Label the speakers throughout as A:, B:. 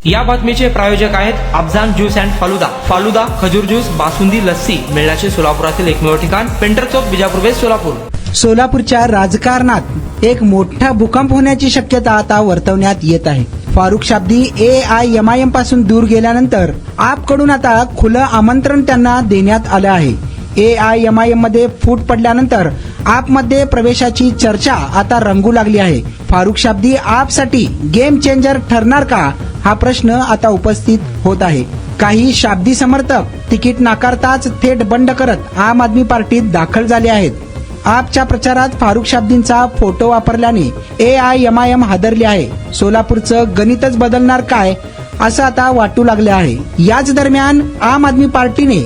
A: या बातमीचे प्रायोजक आहेत अफजान ज्यूस अँड फालुदा. फालुदा, खजूर ज्यूस, बासुंदी, लस्सी मिळण्याचे सोलापुरातील एकमेव ठिकाण पेंटर चौक, बिजापूर वेस्ट, सोलापूर.
B: सोलापूरच्या राजकारणात एक मोठा भूकंप होण्याची शक्यता आता वर्तवण्यात येत आहे. फारुख शाब्दी AIMIM पासून दूर गेल्यानंतर आपकडून आता खुलं आमंत्रण त्यांना देण्यात आलं आहे. AIMIM मध्ये फूट पडल्यानंतर आपमध्ये प्रवेशाची चर्चा आता रंगू लागली आहे. फारुख शाब्दी आपसाठी गेम चेंजर ठरणार का, हा प्रश्न आता उपस्थित होत आहे. काही शाब्दी समर्थक तिकीट नाकारताच थेट बंड करत आम आदमी पार्टीत दाखल झाले आहेत. आपच्या प्रचारात फारुख शाब्दींचा फोटो वापरल्याने AIMIM हादरले आहे. सोलापूरचं गणितच बदलणार काय असं आता वाटू लागले आहे. याच दरम्यान आम आदमी पार्टीने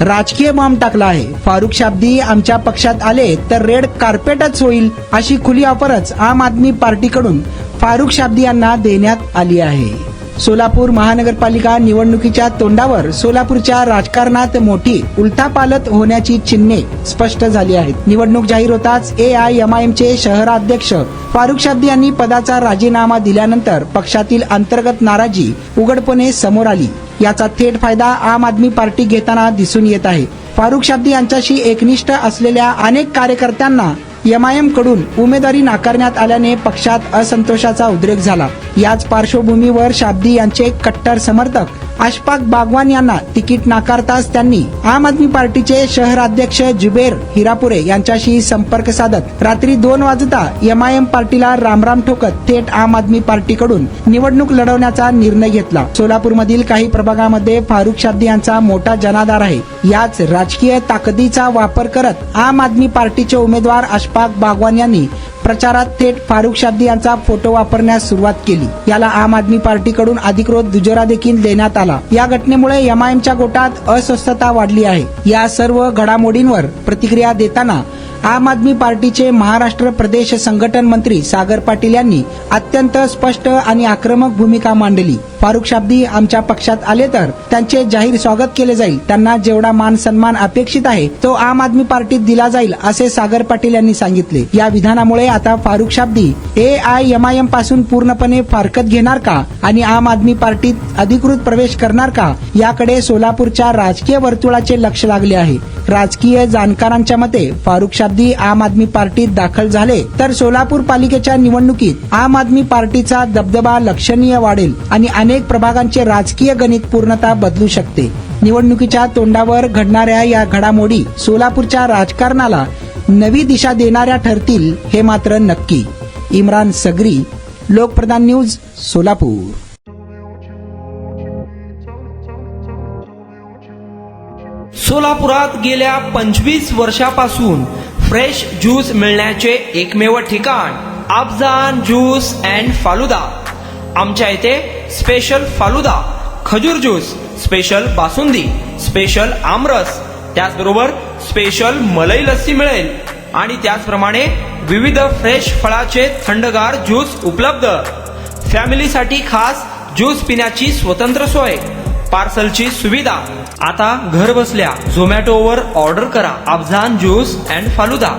B: राजकीय बॉम्ब टाकला आहे. फारुख शाब्दी आमच्या पक्षात आले तर रेड कार्पेटच होईल अशी खुली ऑफरच आम आदमी पार्टीकडून फारुख शाब्दी यांना देण्यात आली आहे. सोलापूर महानगरपालिका निवडणुकीच्या तोंडावर सोलापूरच्या राजकारणात मोठी उलथापालथ होण्याची चिन्हे स्पष्ट झाली आहेत. निवडणूक जाहीर होताच AIMIMचे शहराध्यक्ष फारुख शाब्दी यांनी पदाचा राजीनामा दिल्यानंतर पक्षातील अंतर्गत नाराजी उघडपणे समोर आली. याचा थेट फायदा आम आदमी पार्टी घेताना दिसून येत आहे. फारुख शाब्दी यांच्याशी एकनिष्ठ असलेल्या अनेक कार्यकर्त्यांना MIM कडून उमेदवारी नाकारण्यात आल्याने पक्षात असंतोषाचा उद्रेक झाला. याच पार्श्वभूमीवर शाब्दी यांचे कट्टर समर्थक अशफाक बागवान यांना तिकीट नाकारताच त्यांनी आम आदमी पार्टीचे शहराध्यक्ष जुबेर हिरापुरे यांच्याशी संपर्क साधत रात्री 2 वाजता MIM पार्टीला रामराम ठोकत थेट आम आदमी पार्टीकडून निवडणूक लढवण्याचा निर्णय घेतला. सोलापूरमधील काही प्रभागामध्ये फारुख शाब्दी यांचा मोठा जनाधार आहे. याच राजकीय ताकदीचा वापर करत आम आदमी पार्टीचे उमेदवार अशफाक बागवान यांनी प्रचारात थेट फारुख शाब्दी यांचा फोटो वापरण्यास सुरुवात केली. याला आम आदमी पार्टीकडून अधिकृत दुजोरा देखील देण्यात आला. या घटनेमुळे MIMच्या गोटात अस्वस्थता वाढली आहे. या सर्व घडामोडींवर प्रतिक्रिया देताना आम आदमी पार्टीचे महाराष्ट्र प्रदेश संघटन मंत्री सागर पाटील यांनी अत्यंत स्पष्ट आणि आक्रमक भूमिका मांडली. फारुख शाब्दी आमच्या पक्षात आले तर त्यांचे जाहीर स्वागत केले जाईल. त्यांना जेवढा मान सन्मान अपेक्षित आहे तो आम आदमी पार्टीत दिला जाईल असे सागर पाटील यांनी सांगितले. या विधानामुळे आता फारुख शाब्दी AIMIM पासून पूर्णपणे फारकत घेणार का आणि आम आदमी पार्टीत अधिकृत प्रवेश करणार का, याकडे सोलापूरच्या राजकीय वर्तुळाचे लक्ष लागले आहे. राजकीय जाणकारांच्या मते फारुख शाब्दी आम आदमी पार्टीत दाखल झाले तर सोलापूर पालिकेच्या निवडणुकीत आम आदमी पार्टीचा दबदबा लक्षणीय वाढेल आणि अनेक प्रभागांचे राजकीय गणित पूर्णतः बदलू शकते. निवडणुकीच्या तोंडावर घडणाऱ्या या घडामोडी सोलापूरच्या राजकारणाला नवी दिशा देणाऱ्या ठरतील हे मात्र नक्की. इम्रान सगरी, लोकप्रधान न्यूज, सोलापूर.
A: सोलापुरात गेल्या 25 वर्षापासून फ्रेश ज्यूस मिळण्याचे एकमेव ठिकाण अफजान ज्यूस अँड फालुदा. आमच्या इथे स्पेशल फालुदा, खजूर ज्यूस, स्पेशल बासुंदी, स्पेशल आमरस, त्याचबरोबर स्पेशल मलाई लस्सी मिळेल आणि त्याचप्रमाणे विविध फ्रेश फळाचे थंडगार ज्यूस उपलब्ध. फॅमिलीसाठी खास ज्यूस पिण्याची स्वतंत्र सोय, पार्सलची सुविधा. आता घर बसल्या झोमॅटोवर ऑर्डर करा अफजान ज्यूस अँड फालुदा.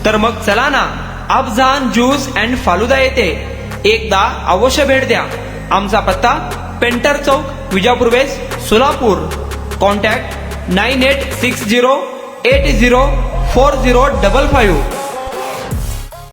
A: तर मग चला ना अफजान ज्यूस अँड फालुदा येथे एकदा अवश्य भेट द्या. आमचा पत्ता पेंटर चौक, बिजापूर वेस्ट, सोलापूर. कॉन्टॅक्ट 9860804055.